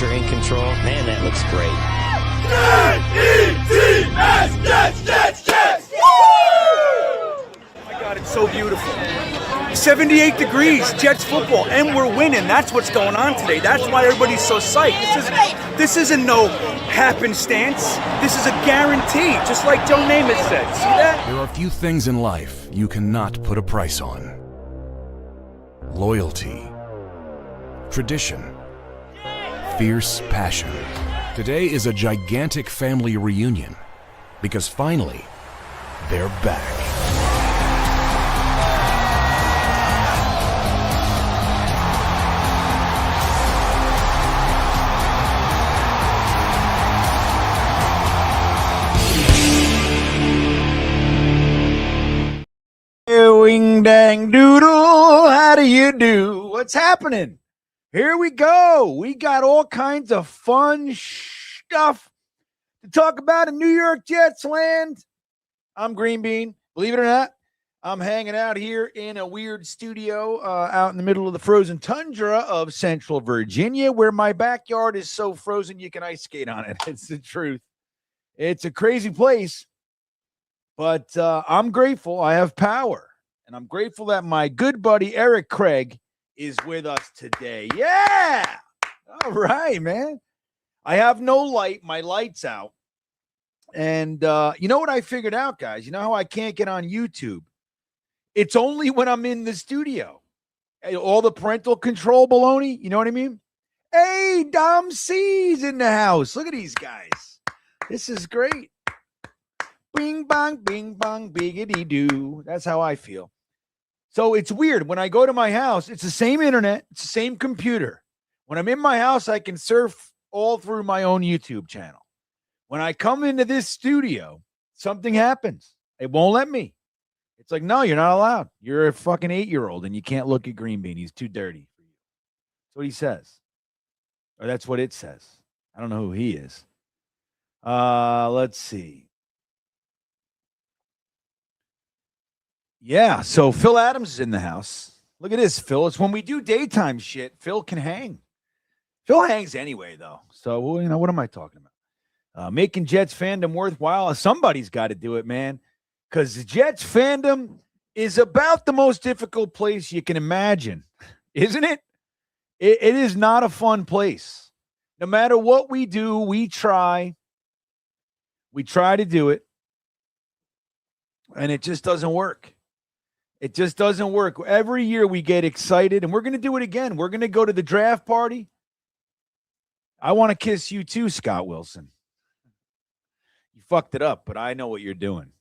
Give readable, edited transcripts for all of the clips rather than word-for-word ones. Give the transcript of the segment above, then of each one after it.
are in control, man, that looks great. J-E-T-S, Jets, Jets, Jets! Woo! Oh my God, it's so beautiful. 78 degrees, Jets football, and we're winning. That's what's going on today. That's why everybody's so psyched. This isn't no happenstance. This is a guarantee, just like Joe Namath said. See that? There are few things in life you cannot put a price on. Loyalty, tradition, fierce passion. Today is a gigantic family reunion because finally, they're back. Wing dang doodle, how do you do? What's happening? Here we go. We got all kinds of fun stuff to talk about in New York Jets land. I'm Green Bean. Believe it or not, I'm hanging out here in a weird studio out in the middle of the frozen tundra of Central Virginia, where my backyard is so frozen you can ice skate on it. It's the truth. It's a crazy place, but I'm grateful I have power. And I'm grateful that my good buddy Eric Craig is with us today. Yeah. All right, man. I have no light. My light's out. And you know what I figured out, guys? You know how I can't get on YouTube? It's only when I'm in the studio. All the parental control baloney. You know what I mean? Hey, Dom C's in the house. Look at these guys. This is great. Bing, bong, biggity doo. That's how I feel. So it's weird. When I go to my house, it's the same internet, it's the same computer. When I'm in my house, I can surf all through my own YouTube channel. When I come into this studio, something happens. It won't let me. It's like, no, you're not allowed. You're a fucking 8-year-old and you can't look at Green Bean. He's too dirty for you. That's what he says. Or that's what it says. I don't know who he is. Let's see. Yeah, so Phil Adams is in the house. Look at this, Phil. It's when we do daytime shit, Phil can hang. Phil hangs anyway, though. So, well, you know, what am I talking about? Making Jets fandom worthwhile. Somebody's got to do it, man. Because the Jets fandom is about the most difficult place you can imagine. Isn't it? It is not a fun place. No matter what we do, we try. We try to do it. And it just doesn't work. It just doesn't work. Every year we get excited, and we're going to do it again. We're going to go to the draft party. I want to kiss you too, Scott Wilson. You fucked it up, but I know what you're doing.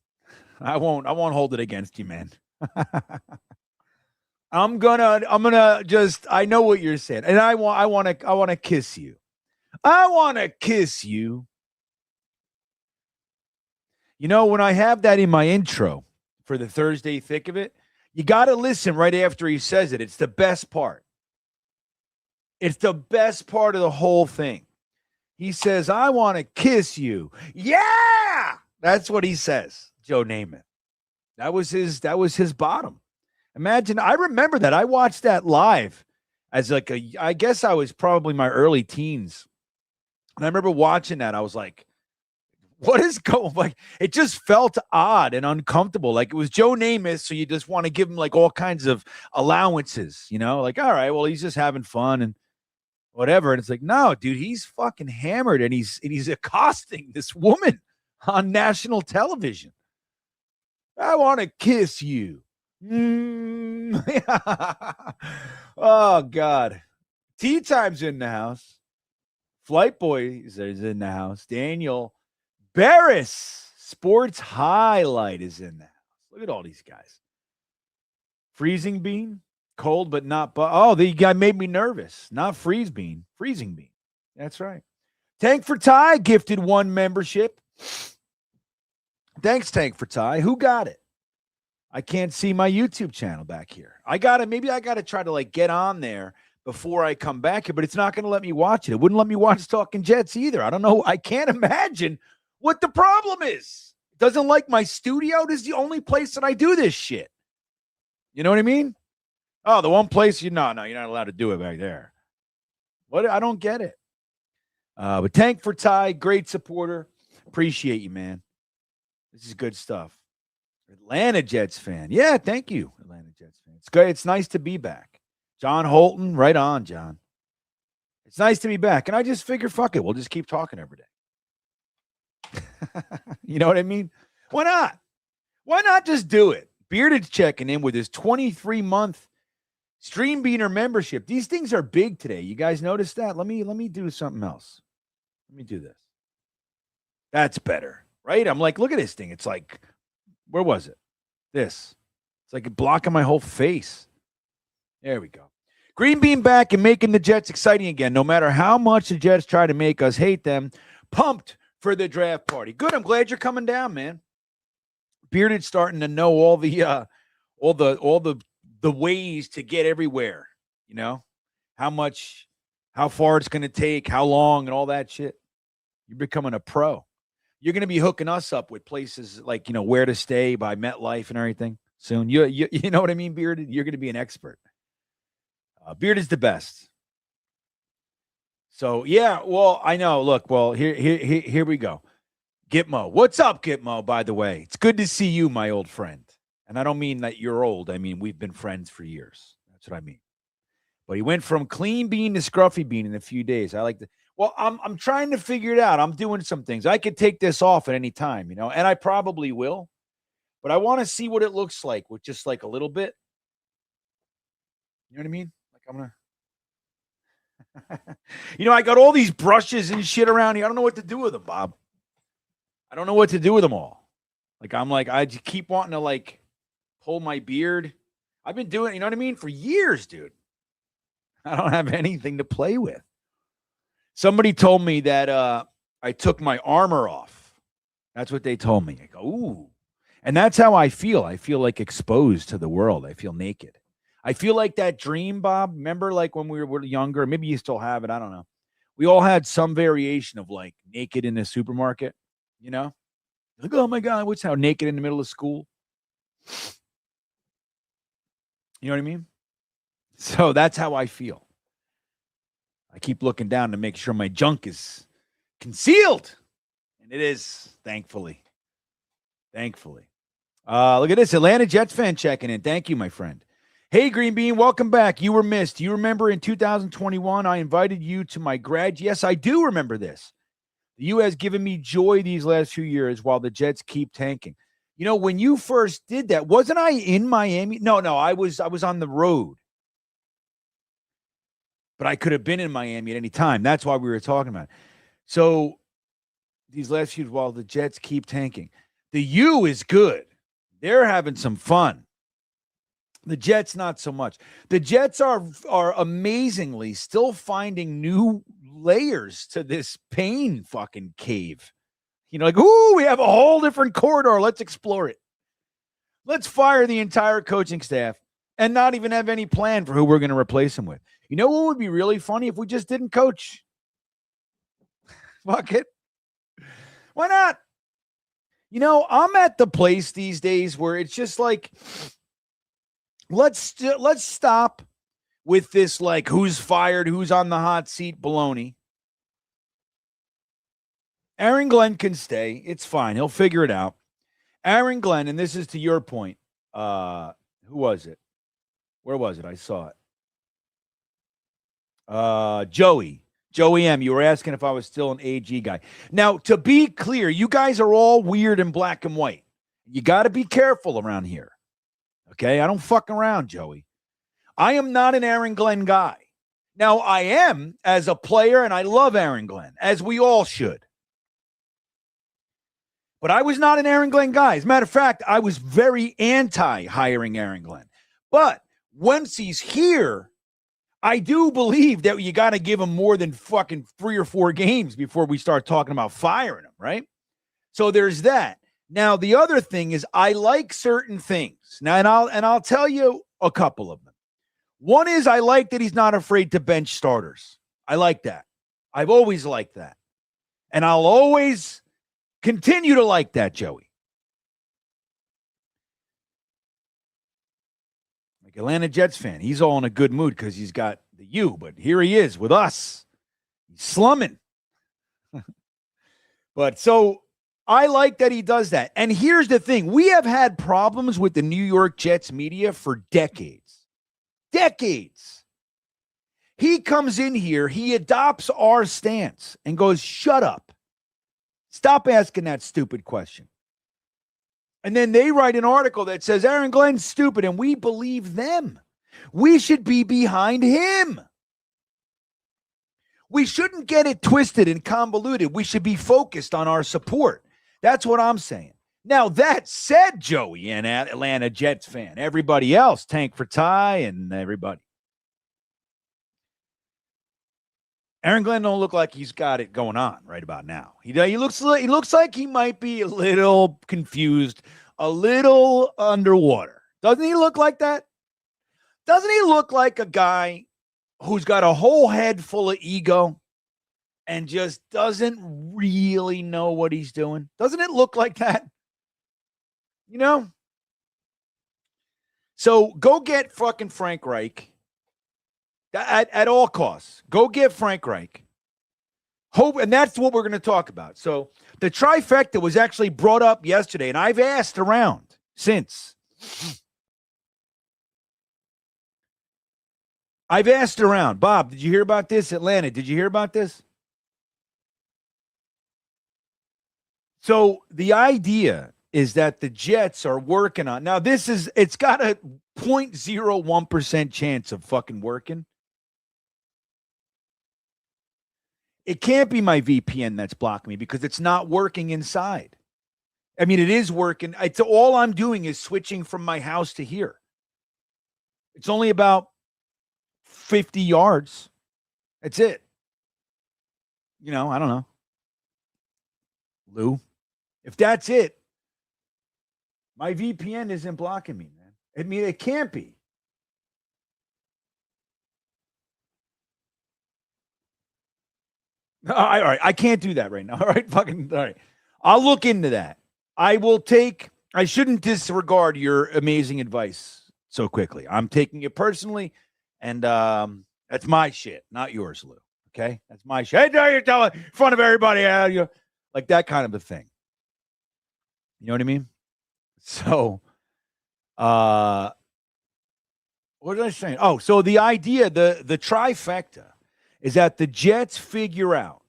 I won't hold it against you, man. I'm gonna just, I know what you're saying. And I want to kiss you. I want to kiss you. You know, when I have that in my intro for the Thursday thick of it, you got to listen right after he says it. It's the best part. It's the best part of the whole thing. He says, I want to kiss you. Yeah! That's what he says, Joe Namath. That was his bottom. Imagine, I remember that. I watched that live as like I guess I was probably my early teens. And I remember watching that. I was like, what is going, like, it just felt odd and uncomfortable. Like it was Joe Namath, so you just want to give him like all kinds of allowances, you know, like, all right, well, he's just having fun and whatever. And it's like, no, dude, he's fucking hammered and he's accosting this woman on national television. I want to kiss you. Oh, God. Tea Time's in the house. Flight Boy is in the house. Daniel Barris, Sports Highlight, is in the house. Look at all these guys. Freezing Bean, cold but not. The guy made me nervous. Not Freeze Bean, Freezing Bean. That's right. Tank for Ty gifted 1 membership. Thanks, Tank for Ty. Who got it? I can't see my YouTube channel back here. Maybe I gotta try to like get on there before I come back here, but it's not gonna let me watch it. It wouldn't let me watch Talking Jets either. I don't know. I can't imagine what the problem is. It doesn't like my studio. This is the only place that I do this shit. You know what I mean? Oh, the one place you're not allowed to do it back there. What? I don't get it. But Tank for Ty, great supporter. Appreciate you, man. This is good stuff. Atlanta Jets fan. Yeah, thank you, Atlanta Jets fan. It's good. It's nice to be back. John Holton, right on, John. It's nice to be back. And I just figure, fuck it. We'll just keep talking every day. You know what I mean? Why not? Why not just do it? Bearded's checking in with his 23-month Stream Beaner membership. These things are big today. You guys notice that? Let me do something else. Let me do this. That's better, right? I'm like, look at this thing. It's like, where was it? This. It's like blocking my whole face. There we go. Green Bean back and making the Jets exciting again. No matter how much the Jets try to make us hate them, pumped for the draft party. Good. I'm glad you're coming down, man. Bearded's starting to know all the ways to get everywhere. You know, how far it's going to take, how long, and all that shit. You're becoming a pro. You're going to be hooking us up with places like, where to stay by MetLife and everything soon. You know what I mean, Bearded? You're going to be an expert. Beard is the best. So, yeah, well, I know. Look, well, here we go. Gitmo. What's up, Gitmo, by the way? It's good to see you, my old friend. And I don't mean that you're old. I mean, we've been friends for years. That's what I mean. But he went from clean bean to scruffy bean in a few days. I like to. Well, I'm trying to figure it out. I'm doing some things. I could take this off at any time, and I probably will. But I want to see what it looks like with just like a little bit. You know what I mean? Like I'm going to, I got all these brushes and shit around here. I don't know what to do with them, Bob. I don't know what to do with them all. I just keep wanting to pull my beard. I've been doing, you know what I mean? For years, dude. I don't have anything to play with. Somebody told me that I took my armor off. That's what they told me. I go, ooh. And that's how I feel. I feel like exposed to the world. I feel naked. I feel like that dream, Bob. Remember when we were younger? Maybe you still have it. I don't know. We all had some variation of naked in the supermarket, Like, oh my God, what's how naked in the middle of school? You know what I mean? So that's how I feel. I keep looking down to make sure my junk is concealed. And it is, thankfully. Thankfully. Look at this. Atlanta Jets fan checking in. Thank you, my friend. Hey, Green Bean, welcome back. You were missed. You remember in 2021, I invited you to my grad. Yes, I do remember this. The U has given me joy these last few years while the Jets keep tanking. When you first did that, wasn't I in Miami? No, I was on the road. But I could have been in Miami at any time. That's why we were talking about it. So these last few, while the Jets keep tanking, the U is good. They're having some fun. The Jets, not so much. The Jets are amazingly still finding new layers to this pain fucking cave. Ooh, we have a whole different corridor. Let's explore it. Let's fire the entire coaching staff and not even have any plan for who we're going to replace him with. You know what would be really funny if we just didn't coach? Fuck it. Why not? I'm at the place these days where it's just like, let's stop with this who's fired, who's on the hot seat baloney. Aaron Glenn can stay. It's fine. He'll figure it out. Aaron Glenn, and this is to your point. Who was it? Where was it? I saw it. Joey M. You were asking if I was still an AG guy. Now, to be clear, you guys are all weird in black and white. You got to be careful around here. Okay? I don't fuck around, Joey. I am not an Aaron Glenn guy. Now, I am as a player, and I love Aaron Glenn, as we all should. But I was not an Aaron Glenn guy. As a matter of fact, I was very anti-hiring Aaron Glenn. But once he's here, I do believe that you got to give him more than fucking 3 or 4 games before we start talking about firing him, right? So there's that. Now, the other thing is I like certain things. Now, and I'll tell you a couple of them. One is I like that he's not afraid to bench starters. I like that. I've always liked that. And I'll always continue to like that, Joey. Like Atlanta Jets fan, he's all in a good mood because he's got the U, but here he is with us. He's slumming. But so I like that he does that. And here's the thing. We have had problems with the New York Jets media for decades. Decades. He comes in here, he adopts our stance and goes, shut up. Stop asking that stupid question. And then they write an article that says Aaron Glenn's stupid, and we believe them. We should be behind him. We shouldn't get it twisted and convoluted. We should be focused on our support. That's what I'm saying. Now, that said, Joey, an Atlanta Jets fan, everybody else, Tank for Ty and everybody. Aaron Glenn don't look like he's got it going on right about now. He looks like he might be a little confused, a little underwater. Doesn't he look like that? Doesn't he look like a guy who's got a whole head full of ego and just doesn't really know what he's doing? Doesn't it look like that? You know? So go get fucking Frank Reich. At all costs, go get Frank Reich. Hope, and that's what we're going to talk about. So the trifecta was actually brought up yesterday, and I've asked around since. I've asked around. Bob, did you hear about this? Atlanta, did you hear about this? So the idea is that the Jets are working on, now it's got a 0.01% chance of fucking working. It can't be my VPN that's blocking me because it's not working inside. I mean, it is working. It's all I'm doing is switching from my house to here. It's only about 50 yards. That's it. You know, I don't know. Lou, if that's it, my VPN isn't blocking me, man. I mean, it can't be. All right. I can't do that right now. All right. All right. I'll look into that. I shouldn't disregard your amazing advice so quickly. I'm taking it personally, and that's my shit, not yours, Lou. Okay? That's my shit. Hey, now you're telling in front of everybody, like that kind of a thing. You know what I mean? So, what was I saying? Oh, so the idea, the trifecta, is that the Jets figure out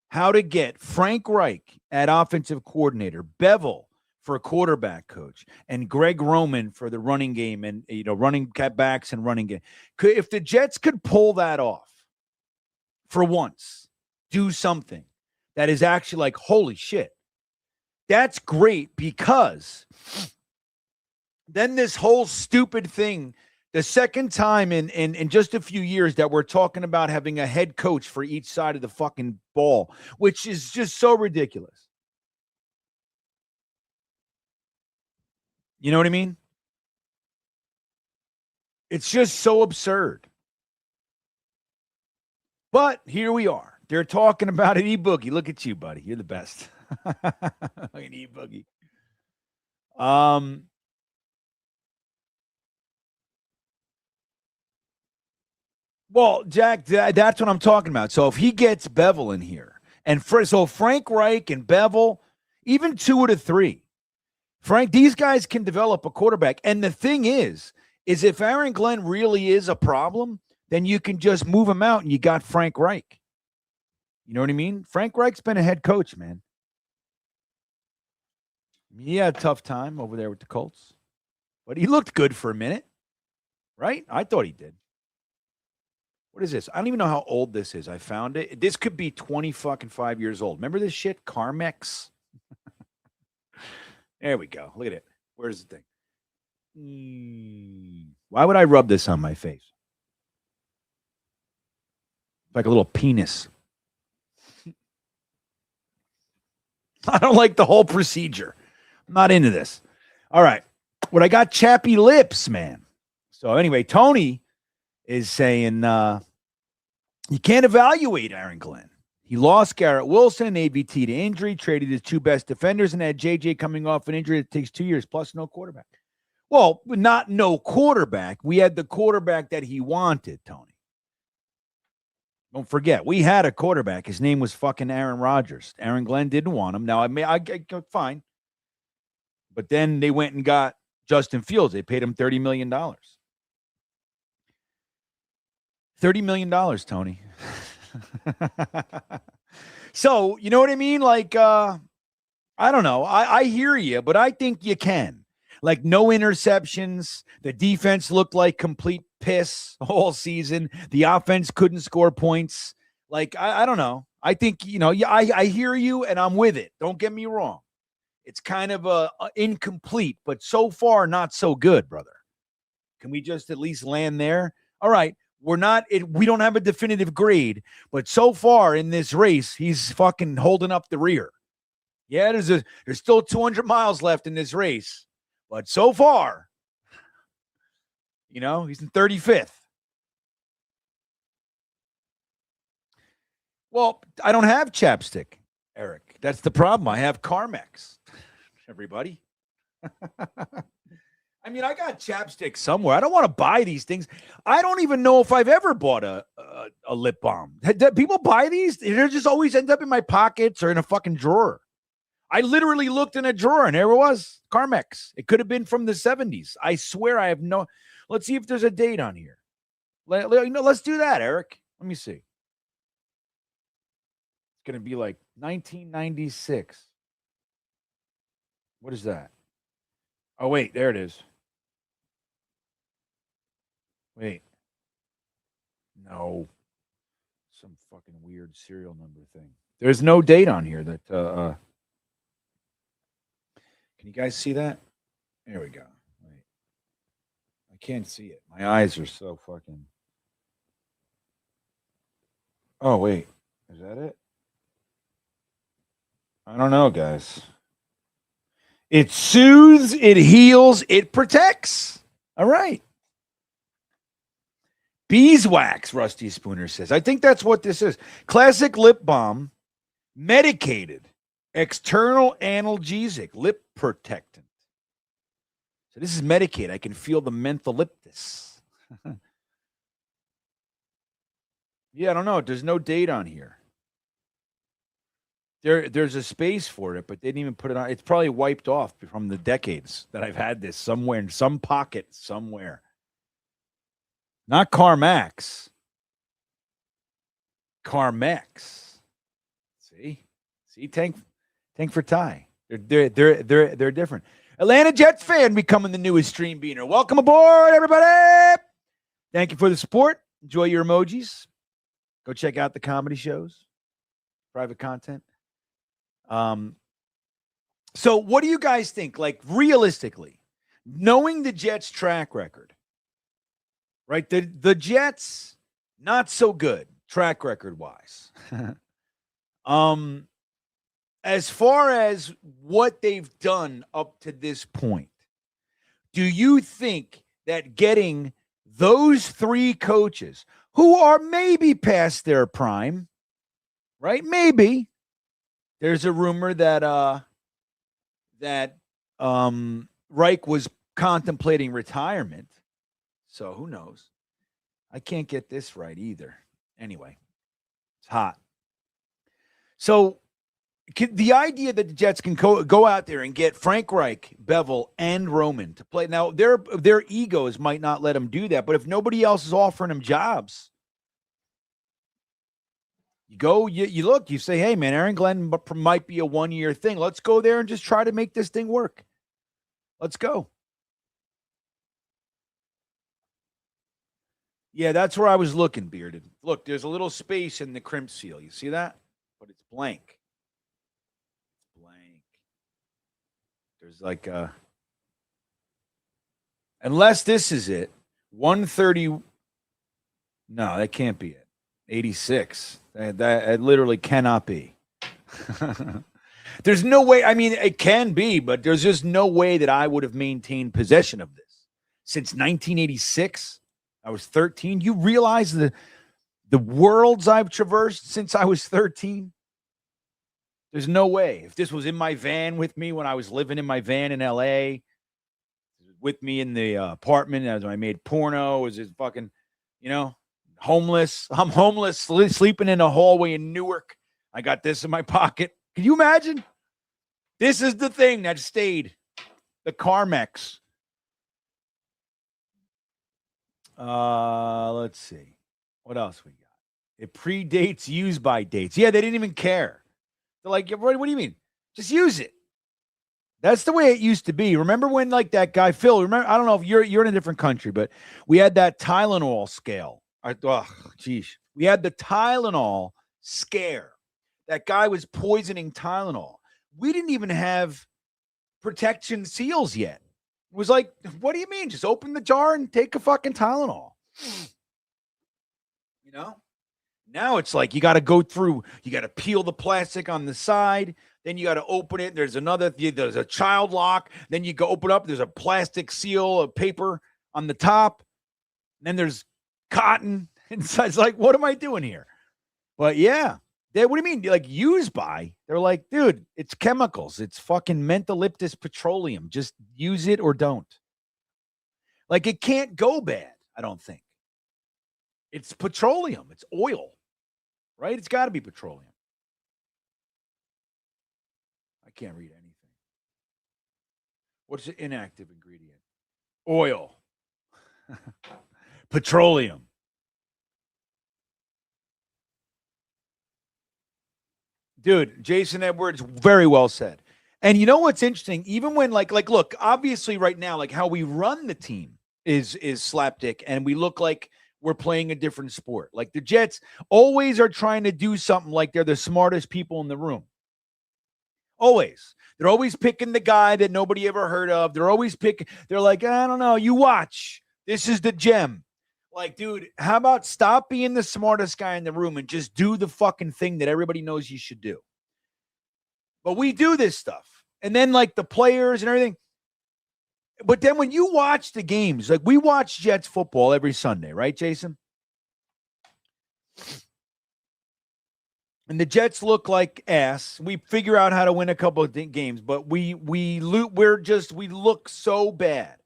how to get Frank Reich at offensive coordinator, Bevel for a quarterback coach, and Greg Roman for the running game and, running backs and running game. If the Jets could pull that off for once, do something that is actually like, holy shit, that's great, because then this whole stupid thing, the second time in just a few years that we're talking about having a head coach for each side of the fucking ball, which is just so ridiculous. You know what I mean? It's just so absurd. But here we are. They're talking about it. E-Boogie. Look at you, buddy. You're the best. Look at E-Boogie. Well, Jack, that's what I'm talking about. So if he gets Bevel in here, and so Frank Reich and Bevel, even 2 out of 3, Frank, these guys can develop a quarterback. And the thing is if Aaron Glenn really is a problem, then you can just move him out and you got Frank Reich. You know what I mean? Frank Reich's been a head coach, man. He had a tough time over there with the Colts, but he looked good for a minute, right? I thought he did. What is this? I don't even know how old this is. I found it. This could be 25 years old. Remember this shit? Carmex? There we go. Look at it. Where's the thing? Why would I rub this on my face? Like a little penis. I don't like the whole procedure. I'm not into this. All right. What I got chappy lips, man. So anyway, Tony is saying you can't evaluate Aaron Glenn. He lost Garrett Wilson, AVT to injury, traded his 2 best defenders, and had JJ coming off an injury that takes 2 years, plus no quarterback. Well, not no quarterback. We had the quarterback that he wanted, Tony. Don't forget, we had a quarterback. His name was fucking Aaron Rodgers. Aaron Glenn didn't want him. Now, I fine. But then they went and got Justin Fields. They paid him $30 million. $30 million, Tony. So, you know what I mean? Like, I don't know. I hear you, but I think you can. Like, no interceptions. The defense looked like complete piss all season. The offense couldn't score points. Like, I don't know. I think, I hear you, and I'm with it. Don't get me wrong. It's kind of incomplete, but so far, not so good, brother. Can we just at least land there? All right. We don't have a definitive grade, but so far in this race, he's fucking holding up the rear. Yeah, there's still 200 miles left in this race, but so far, he's in 35th. Well, I don't have chapstick, Eric. That's the problem. I have Carmex. Everybody. I mean, I got chapstick somewhere. I don't want to buy these things. I don't even know if I've ever bought a lip balm. Do people buy these? They just always end up in my pockets or in a fucking drawer. I literally looked in a drawer and there it was, Carmex. It could have been from the 70s. I swear I have no. Let's see if there's a date on here. Let's do that, Eric. Let me see. It's going to be like 1996. What is that? Oh, wait, there it is. Wait. No. Some fucking weird serial number thing. There's no date on here that can you guys see that? There we go. Wait. I can't see it. My eyes are so fucking. Oh, wait. Is that it? I don't know, guys. It soothes, it heals, it protects. All right. Beeswax, Rusty Spooner says. I think that's what this is. Classic lip balm, medicated, external analgesic, lip protectant. So this is medicated. I can feel the mentholyptus. Yeah, I don't know. There's no date on here. There's a space for it, but they didn't even put it on. It's probably wiped off from the decades that I've had this somewhere in some pocket somewhere. Not Carmex. Carmex. See, tank for tie. They're different. Atlanta Jets fan becoming the newest stream beaner. Welcome aboard, everybody. Thank you for the support. Enjoy your emojis. Go check out the comedy shows, private content. So what do you guys think? Like, realistically, knowing the Jets' track record, right? The Jets, not so good track record wise. As far as what they've done up to this point, do you think that getting those three coaches who are maybe past their prime, right? Maybe. There's a rumor that Reich was contemplating retirement. So who knows? I can't get this right either. Anyway, it's hot. So the idea that the Jets can go out there and get Frank Reich, Bevel, and Roman to play. Now, their egos might not let them do that, but if nobody else is offering them jobs, you go, you look, you say, hey, man, Aaron Glenn might be a one-year thing. Let's go there and just try to make this thing work. Let's go. Yeah, that's where I was looking, Bearded. Look, there's a little space in the crimp seal. You see that? But it's blank. It's blank. There's like unless this is it, 130. No, that can't be it. 86. That literally cannot be. There's no way. I mean, it can be, but there's just no way that I would have maintained possession of this since 1986. I was 13. You realize the worlds I've traversed since I was 13? There's no way. If this was in my van with me when I was living in my van in L.A., with me in the apartment as I made porno, was it fucking, Homeless. I'm homeless, sleeping in a hallway in Newark. I got this in my pocket. Can you imagine? This is the thing that stayed. The Carmex. Let's see. What else we got? It predates use-by dates. Yeah, they didn't even care. They're like, what do you mean? Just use it. That's the way it used to be. Remember when, like, that guy, Phil, remember, I don't know if you're in a different country, but we had that Tylenol scale. We had the Tylenol scare. That guy was poisoning Tylenol. We didn't even have protection seals yet. It was like, what do you mean? Just open the jar and take a fucking Tylenol. You know? Now it's like you got to go through, you got to peel the plastic on the side. Then you got to open it. There's a child lock. Then you go open up. There's a plastic seal of paper on the top. And then there's cotton. And so it's like, what am I doing here? But yeah. What do you mean? Like, use by? They're like, dude, it's chemicals. It's fucking mentholyptus petroleum. Just use it or don't. Like, it can't go bad, I don't think. It's petroleum. It's oil, right? It's got to be petroleum. I can't read anything. What's the inactive ingredient? Oil. Petroleum. Dude, Jason Edwards, very well said. And you know what's interesting? Even when, like, look, obviously right now, like, how we run the team is slapdick, and we look like we're playing a different sport. Like, the Jets always are trying to do something like they're the smartest people in the room. Always. They're always picking the guy that nobody ever heard of. They're like, I don't know, you watch. This is the gem. Like, dude, how about stop being the smartest guy in the room and just do the fucking thing that everybody knows you should do? But we do this stuff. And then, like, the players and everything. But then when you watch the games, like, we watch Jets football every Sunday, right, Jason? And the Jets look like ass. We figure out how to win a couple of games, but we look so bad.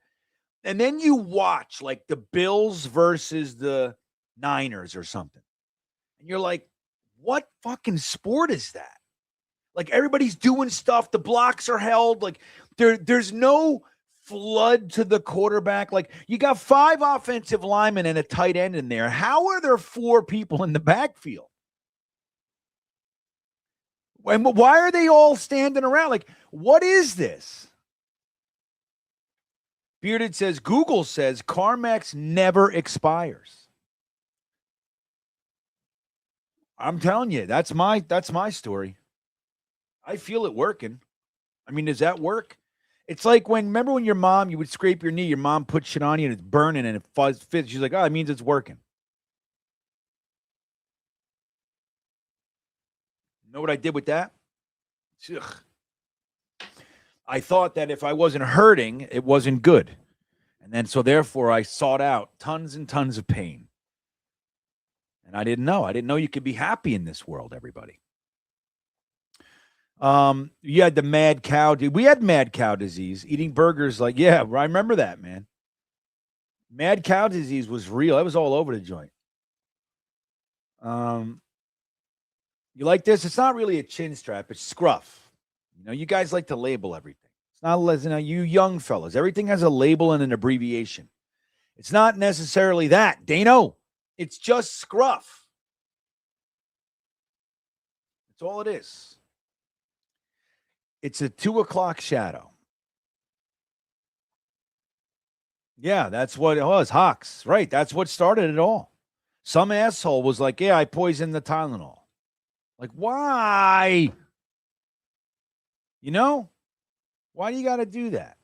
And then you watch, like, the Bills versus the Niners or something. And you're like, what fucking sport is that? Like, everybody's doing stuff. The blocks are held. Like, there's no flood to the quarterback. Like, you got 5 offensive linemen and a tight end in there. How are there 4 people in the backfield? And why are they all standing around? Like, what is this? Bearded says, Google says Carmex never expires. I'm telling you, that's my story. I feel it working. I mean, does that work? It's like remember when your mom, you would scrape your knee, your mom put shit on you and it's burning and it fits. She's like, oh, it means it's working. Know what I did with that? Ugh. I thought that if I wasn't hurting, it wasn't good. And then so therefore I sought out tons and tons of pain. And I didn't know. I didn't know you could be happy in this world, everybody. You had the mad cow. We had mad cow disease. Eating burgers like, yeah, I remember that, man. Mad cow disease was real. It was all over the joint. You like this? It's not really a chin strap. It's scruff. You know, you guys like to label everything. It's not, you young fellas. Everything has a label and an abbreviation. It's not necessarily that, Dano. It's just scruff. That's all it is. It's a 2:00 shadow. Yeah, that's what it was. Hawks. Right. That's what started it all. Some asshole was like, yeah, I poisoned the Tylenol. Like, why? You know? Why do you got to do that?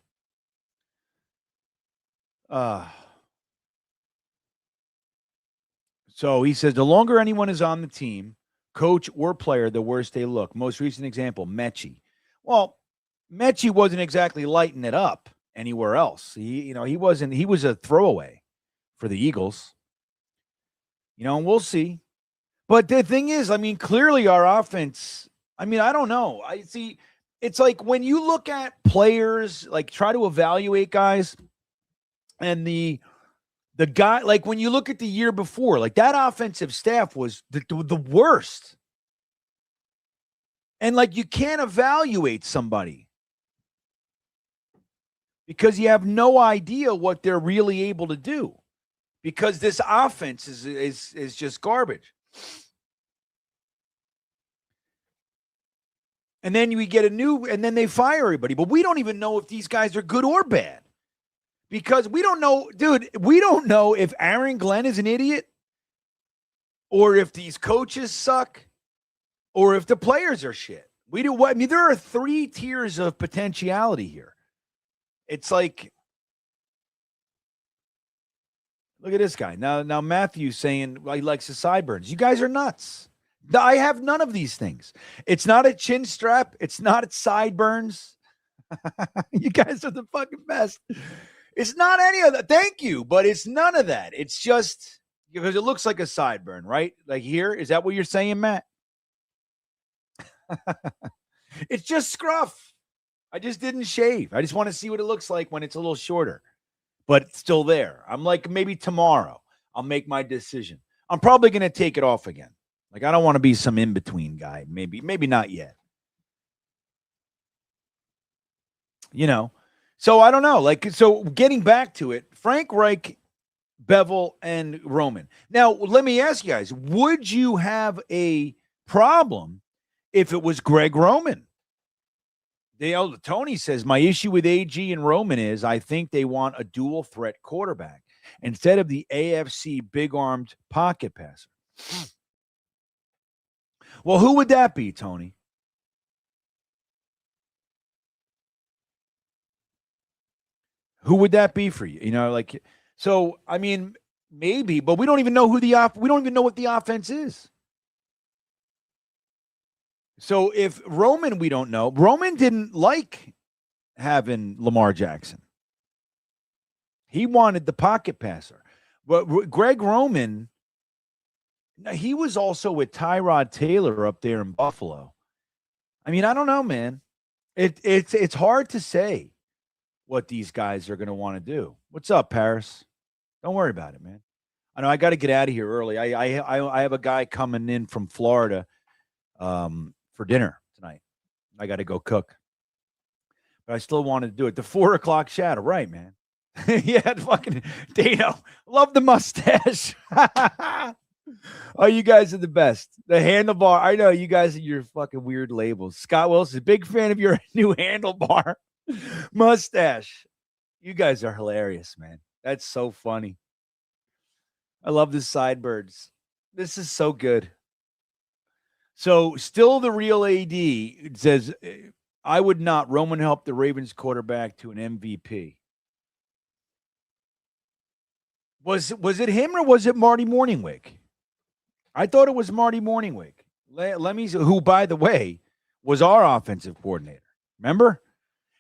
So he says, the longer anyone is on the team, coach or player, the worse they look. Most recent example, Mechie. Well, Mechie wasn't exactly lighting it up anywhere else. He was a throwaway for the Eagles. You know, and we'll see. But the thing is, I mean, clearly our offense, I mean, I don't know. I see. It's like when you look at players, like try to evaluate guys, and the The guy, like when you look at the year before, like that offensive staff was the worst. And like you can't evaluate somebody because you have no idea what they're really able to do because this offense is just garbage. And then we get and then they fire everybody. But we don't even know if these guys are good or bad. Because we don't know, dude, we don't know if Aaron Glenn is an idiot or if these coaches suck or if the players are shit. We do what? I mean, there are 3 tiers of potentiality here. It's like, look at this guy. Now Matthew's saying he likes the sideburns. You guys are nuts. I have none of these things. It's not a chin strap. It's not sideburns. You guys are the fucking best. It's not any of that. Thank you, but it's none of that. It's just because it looks like a sideburn, right? Like here. Is that what you're saying, Matt? It's just scruff. I just didn't shave. I just want to see what it looks like when it's a little shorter, but it's still there. I'm like, maybe tomorrow I'll make my decision. I'm probably going to take it off again. Like, I don't want to be some in-between guy. Maybe not yet. You know, so I don't know. Like, so getting back to it, Frank Reich, Bevel, and Roman. Now, let me ask you guys, would you have a problem if it was Greg Roman? Tony says, my issue with AG and Roman is I think they want a dual threat quarterback instead of the AFC big-armed pocket passer. Well, who would that be, Tony? Who would that be for you? You know, like, so, I mean, maybe, but we don't even know we don't even know what the offense is. So if Roman, we don't know. Roman didn't like having Lamar Jackson. He wanted the pocket passer. But Greg Roman, he was also with Tyrod Taylor up there in Buffalo. I mean, I don't know, man. It's hard to say what these guys are going to want to do. What's up, Paris? Don't worry about it, man. I know I got to get out of here early. I have a guy coming in from Florida for dinner tonight. I got to go cook. But I still wanted to do it. The 4:00 shadow. Right, man. Yeah, fucking Dano. Love the mustache. Oh, you guys are the best. The handlebar. I know you guys are your fucking weird labels. Scott Wilson, big fan of your new handlebar mustache. You guys are hilarious, man. That's so funny. I love the sideburns. This is so good. So, still the real AD says, I would not. Roman help the Ravens quarterback to an MVP. Was it him or was it Marty Morningwig? I thought it was Marty Morningwig. Let me, who, by the way, was our offensive coordinator. Remember?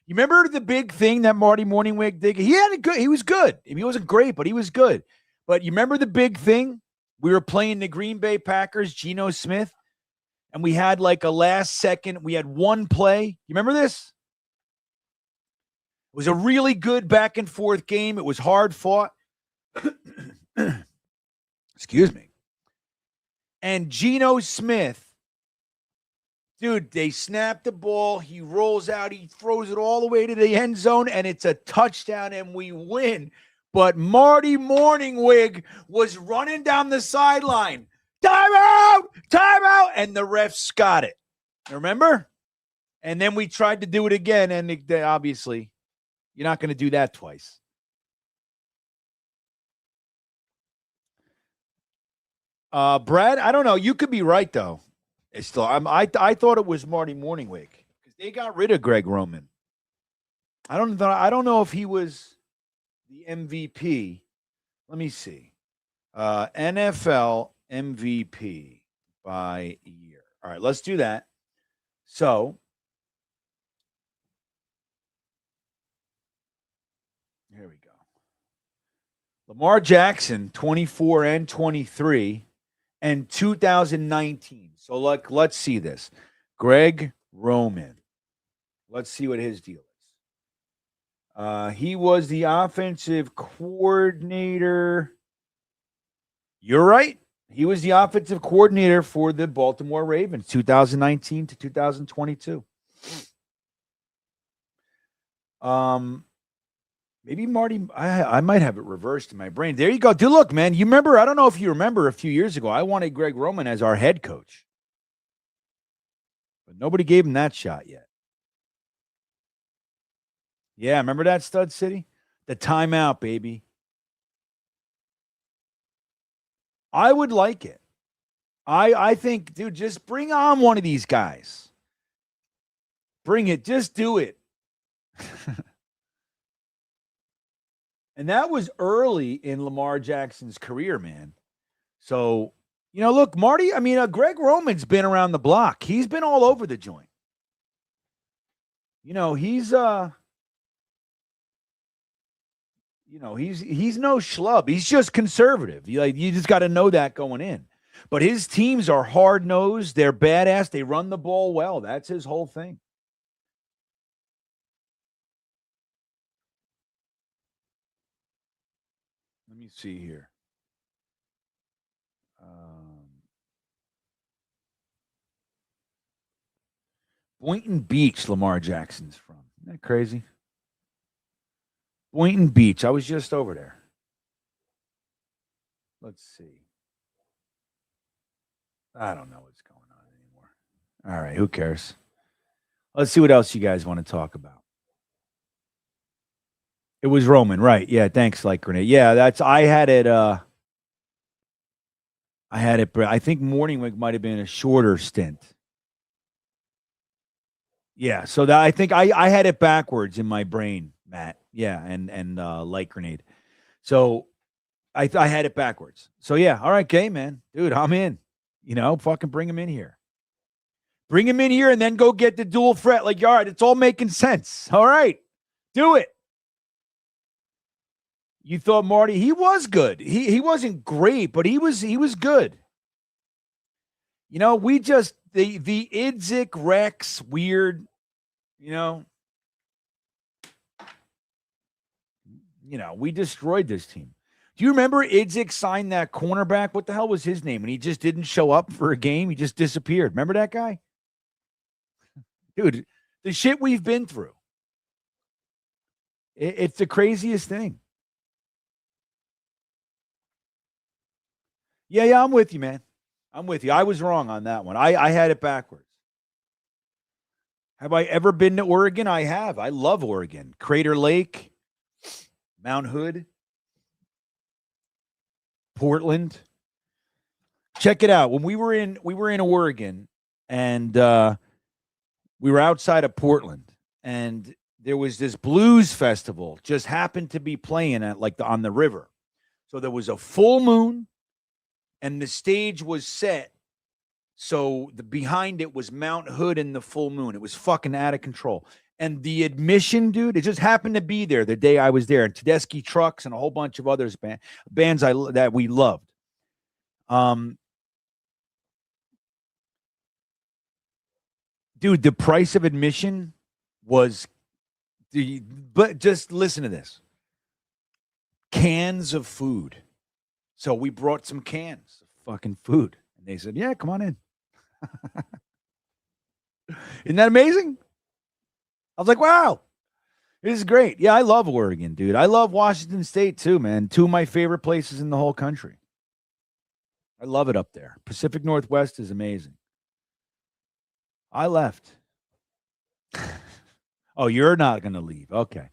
You remember the big thing that Marty Morningwig did? He was good. I mean, he wasn't great, but he was good. But you remember the big thing? We were playing the Green Bay Packers, Geno Smith, and we had like a last second. We had one play. You remember this? It was a really good back and forth game. It was hard fought. Excuse me. And Geno Smith, dude, they snap the ball. He rolls out. He throws it all the way to the end zone, and it's a touchdown, and we win. But Marty Morningwig was running down the sideline. Timeout! Timeout! And the refs got it. Remember? And then we tried to do it again, and obviously, you're not going to do that twice. Brad, I don't know. You could be right though. It's still, I thought it was Marty Morningwig because they got rid of Greg Roman. I don't know if he was the MVP. Let me see. NFL MVP by year. All right, let's do that. So here we go. Lamar Jackson, 24 and 23. And 2019. So let's see this. Greg Roman. Let's see what his deal is. He was the offensive coordinator. You're right. He was the offensive coordinator for the Baltimore Ravens, 2019 to 2022. Maybe Marty, I might have it reversed in my brain. There you go. Dude, look, man, you remember, I don't know if you remember a few years ago, I wanted Greg Roman as our head coach. But nobody gave him that shot yet. Yeah, remember that, Stud City? The timeout, baby. I would like it. I think, dude, just bring on one of these guys. Bring it. Just do it. And that was early in Lamar Jackson's career, man. So, look, Marty, Greg Roman's been around the block. He's been all over the joint. He's he's no schlub. He's just conservative. You just got to know that going in. But his teams are hard-nosed. They're badass. They run the ball well. That's his whole thing. Let me see here. Boynton Beach, Lamar Jackson's from. Isn't that crazy? Boynton Beach. I was just over there. Let's see. I don't know what's going on anymore. All right, who cares? Let's see what else you guys want to talk about. It was Roman, right? Yeah, thanks, Like Grenade. Yeah, I had it. I think Morningwig might have been a shorter stint. Yeah, so that I think I had it backwards in my brain, Matt. Yeah, and Light Grenade. So I had it backwards. So yeah, all right, Gay man, dude, I'm in. Fucking bring him in here. Bring him in here and then go get the dual threat. Like, all right, it's all making sense. All right, do it. You thought Marty? He was good. He wasn't great, but he was good. We just the Idzik Rex weird. We destroyed this team. Do you remember Idzik signed that cornerback? What the hell was his name? And he just didn't show up for a game. He just disappeared. Remember that guy? Dude, the shit we've been through. It's the craziest thing. Yeah, I'm with you, man. I'm with you. I was wrong on that one. I had it backwards. Have I ever been to Oregon? I have. I love Oregon. Crater Lake, Mount Hood, Portland. Check it out. When we were in Oregon, and we were outside of Portland, and there was this blues festival just happened to be playing at on the river. So there was a full moon, and the stage was set. So behind it was Mount Hood and the full moon. It was fucking out of control. And the admission, dude, it just happened to be there the day I was there. And Tedeschi Trucks and a whole bunch of others bands that we loved. Dude, the price of admission was, but just listen to this. Cans of food. So we brought some cans of fucking food. And they said, yeah, come on in. Isn't that amazing? I was like, wow, this is great. Yeah, I love Oregon, dude. I love Washington State too, man. Two of my favorite places in the whole country. I love it up there. Pacific Northwest is amazing. I left. Oh, you're not going to leave. Okay.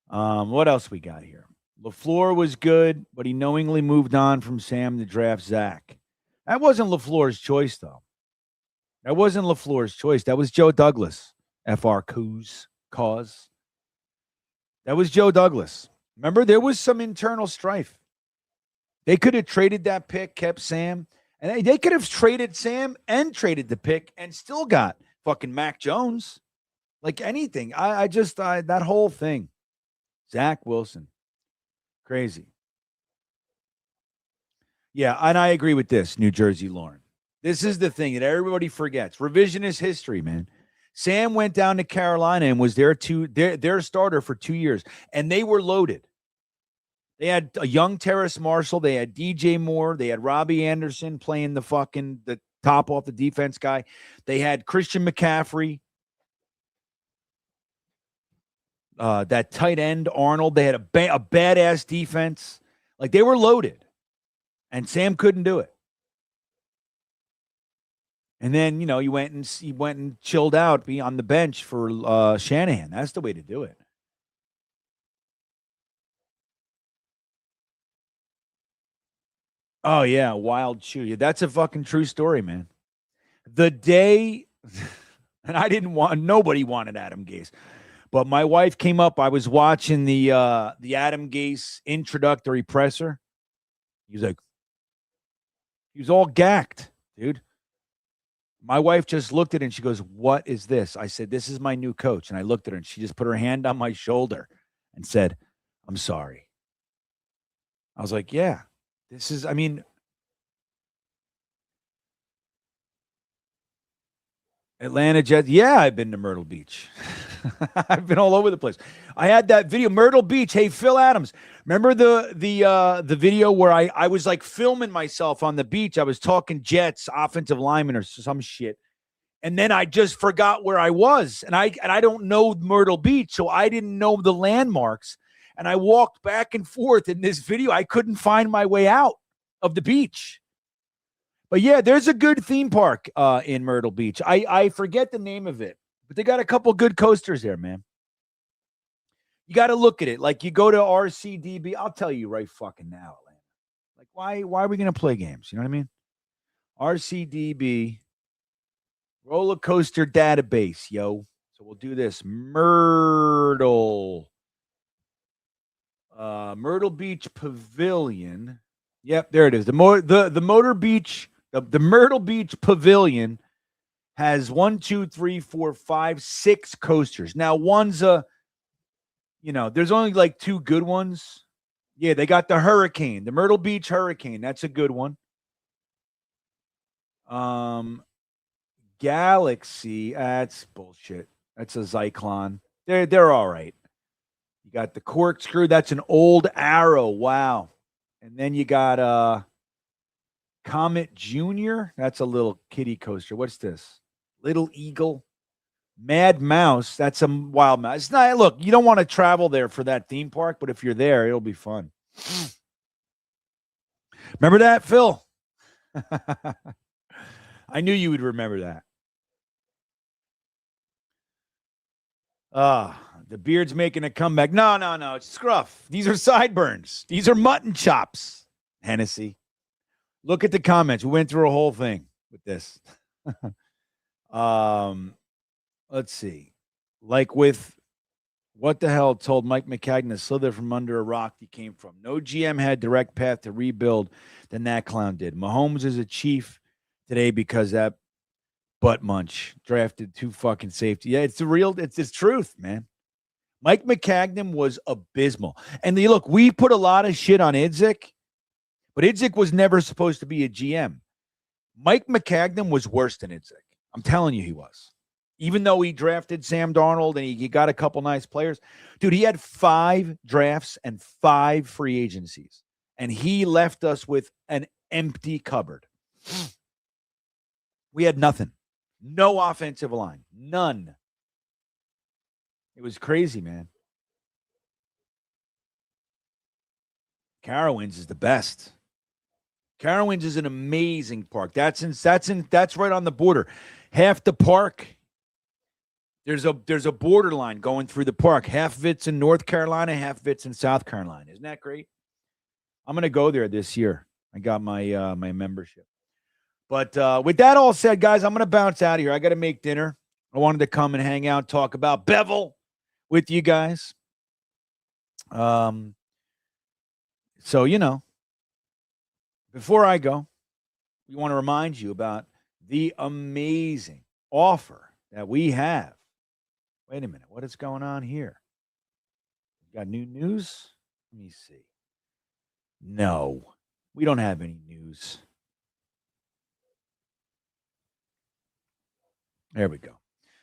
What else we got here? LaFleur was good, but he knowingly moved on from Sam to draft Zach. That wasn't LaFleur's choice, though. That wasn't LaFleur's choice. That was Joe Douglas, F.R. cause. That was Joe Douglas. Remember, there was some internal strife. They could have traded that pick, kept Sam, and they could have traded Sam and traded the pick and still got fucking Mac Jones. Like anything. I just, that whole thing. Zach Wilson. Crazy. Yeah, and I agree with this, New Jersey Lauren. This is the thing that everybody forgets. Revisionist history, man. Sam went down to Carolina and was their starter for 2 years, and they were loaded. They had a young Terrace Marshall. They had DJ Moore. They had Robbie Anderson playing the top off the defense guy. They had Christian McCaffrey, that tight end Arnold. They had a badass defense. Like, they were loaded, and Sam couldn't do it. And then, he went and chilled out, be on the bench for Shanahan. That's the way to do it. Oh, yeah, wild shoe. That's a fucking true story, man. The day, and nobody wanted Adam Gase, but my wife came up. I was watching the Adam Gase introductory presser. He was all gacked, dude. My wife just looked at it and she goes, "What is this?" I said, "This is my new coach." And I looked at her and she just put her hand on my shoulder and said, "I'm sorry." I was like, yeah, this is, Atlanta Jets. Yeah, I've been to Myrtle Beach. I've been all over the place. I had that video, Myrtle Beach. Hey, Phil Adams, remember the video where I was like filming myself on the beach? I was talking Jets offensive lineman or some shit, and then I just forgot where I was, and I don't know Myrtle Beach, so I didn't know the landmarks, and I walked back and forth in this video. I couldn't find my way out of the beach. But yeah, there's a good theme park in Myrtle Beach. I forget the name of it, but they got a couple good coasters there, man. You got to look at it. Like, you go to RCDB. I'll tell you right fucking now, Atlanta. Like, why are we going to play games? You know what I mean? RCDB, roller coaster database, yo. So we'll do this. Myrtle Beach Pavilion. Yep, there it is. The Motor Beach. The Myrtle Beach Pavilion has 1, 2, 3, 4, 5, 6 coasters. Now, one's there's only like 2 good ones. Yeah, they got the Hurricane, the Myrtle Beach Hurricane. That's a good one. Galaxy, that's bullshit. That's a Zyklon. They're all right. You got the Corkscrew. That's an old Arrow. Wow. And then you got Comet Junior. That's a little kiddie coaster. What's this? Little Eagle. Mad Mouse. That's a wild mouse. It's not. Look, you don't want to travel there for that theme park, but if you're there, it'll be fun. Remember that, Phil? I knew you would remember that. The beard's making a comeback. No. It's scruff. These are sideburns. These are mutton chops. Hennessy. Look at the comments. We went through a whole thing with this. Let's see. Like with what the hell told Mike McCagnon to slither from under a rock he came from. No GM had direct path to rebuild than that clown did. Mahomes is a chief today because that butt munch drafted 2 fucking safety. Yeah, it's it's truth, man. Mike McCagnon was abysmal. And look, we put a lot of shit on Idzik, but Idzik was never supposed to be a GM. Mike McCagnon was worse than Idzik. I'm telling you he was. Even though he drafted Sam Darnold and he got a couple nice players. Dude, he had 5 drafts and 5 free agencies. And he left us with an empty cupboard. We had nothing. No offensive line. None. It was crazy, man. Carowinds is the best. Carowinds is an amazing park. That's right on the border. Half the park, there's a borderline going through the park. Half of it's in North Carolina, half of it's in South Carolina. Isn't that great? I'm going to go there this year. I got my my membership. But with that all said, guys, I'm going to bounce out of here. I got to make dinner. I wanted to come and hang out, talk about Bevel with you guys. So, before I go, we want to remind you about the amazing offer that we have. Wait a minute. What is going on here? Got new news? Let me see. No, we don't have any news. There we go.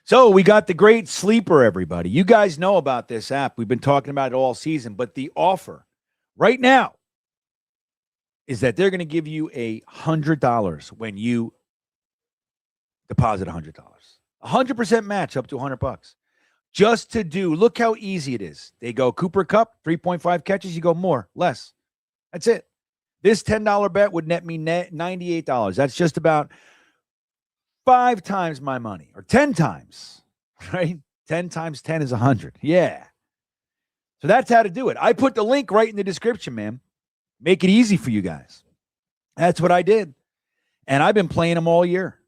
So we got the great sleeper, everybody. You guys know about this app. We've been talking about it all season, but the offer right now is that they're going to give you $100 when you deposit $100. 100% match up to $100. Just to do, look how easy it is. They go Cooper Cup, 3.5 catches, you go more, less. That's it. This $10 bet would net me $98. That's just about 5 times my money, or 10 times, right? 10 times 10 is 100. Yeah. So that's how to do it. I put the link right in the description, man. Make it easy for you guys. That's what I did. And I've been playing them all year.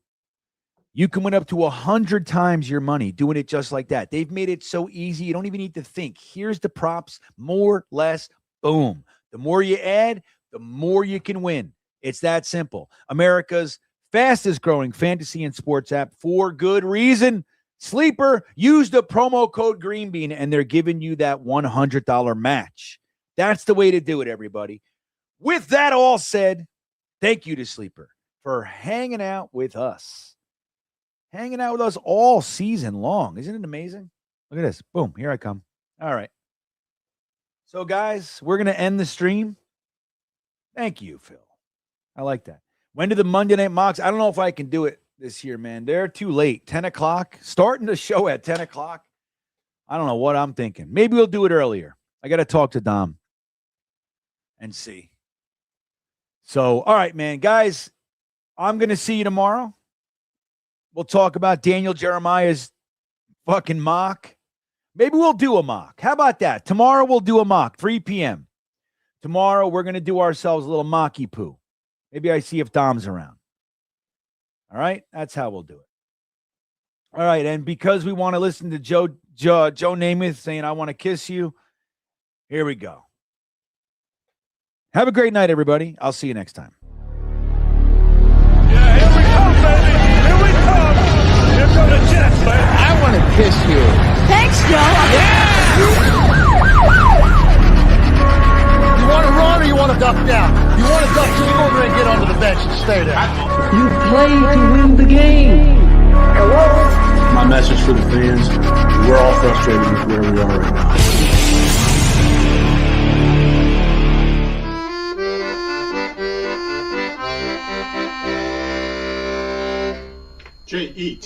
You can win up to 100 times your money doing it just like that. They've made it so easy. You don't even need to think. Here's the props, more, less, boom. The more you add, the more you can win. It's that simple. America's fastest growing fantasy and sports app for good reason. Sleeper, use the promo code GREENBEAN and they're giving you that $100 match. That's the way to do it, everybody. With that all said, thank you to Sleeper for hanging out with us. Hanging out with us all season long. Isn't it amazing? Look at this. Boom. Here I come. All right. So, guys, we're going to end the stream. Thank you, Phil. I like that. When do the Monday Night Mocks? I don't know if I can do it this year, man. They're too late. 10 o'clock. Starting the show at 10 o'clock. I don't know what I'm thinking. Maybe we'll do it earlier. I got to talk to Dom and see. So, all right, man. Guys, I'm going to see you tomorrow. We'll talk about Daniel Jeremiah's fucking mock. Maybe we'll do a mock. How about that? Tomorrow we'll do a mock, 3 p.m. Tomorrow we're going to do ourselves a little mocky poo. Maybe I see if Dom's around. All right? That's how we'll do it. All right, and because we want to listen to Joe Namath saying, I want to kiss you, here we go. Have a great night, everybody. I'll see you next time. Yeah, here we come, baby. Here we come. Here come the Jets, man. I want to kiss you. Thanks, Joe. Yeah! You want to run or you want to duck down? You want to duck, just go over and get onto the bench and stay there. You play to win the game. My message for the fans, we're all frustrated with where we are right now. J-E-T